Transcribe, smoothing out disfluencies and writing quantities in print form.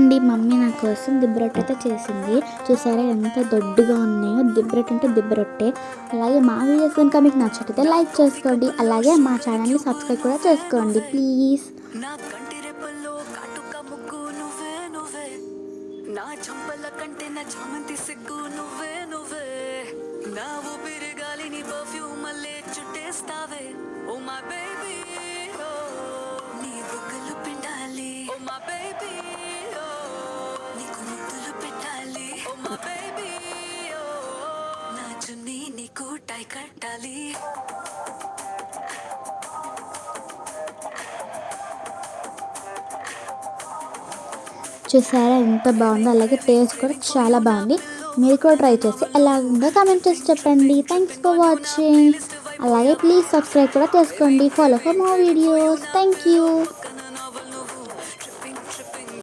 అండి మమ్మీ నా కోసం దిబ్బరొట్టె అయితే చేసింది. చూసారా ఎంత దొడ్డుగా ఉన్నాయో. దిబ్బరొట్టె అంటే దిబ్బరొట్టె. అలాగే మా వీడియోస్ కనుక మీకు నచ్చితే లైక్ చేసుకోండి. అలాగే మా ఛానల్ని సబ్స్క్రైబ్ కూడా చేసుకోండి ప్లీజ్. నా కంటి రెప్పల్లో కాటుక ముగ్గు నువ్వే నువ్వే, నా చంపల కంటే నా చామంతి సిగ్గు నువ్వే నువ్వే, నా ఊపిరి గాలిని పర్ఫ్యూమ్ మళ్ళీ చుట్టేస్తావే. ఓ మై బేబీ నీ బుగ్గలు పిండాలి. ఓ మై బేబీ నీకు ముద్దులు పెట్టాలి. ఓ మై బేబీ నా చున్నీ నీకు టై కట్టాలి. చూసారా ఎంత బాగుందో. అలాగే టేస్ట్ కూడా చాలా బాగుంది. మీరు కూడా ట్రై చేసి ఎలా ఉందో కామెంట్ చేసి చెప్పండి. Thanks for watching. అలాగే ప్లీజ్ సబ్స్క్రైబ్ కూడా చేసుకోండి. Follow for more videos. Thank you.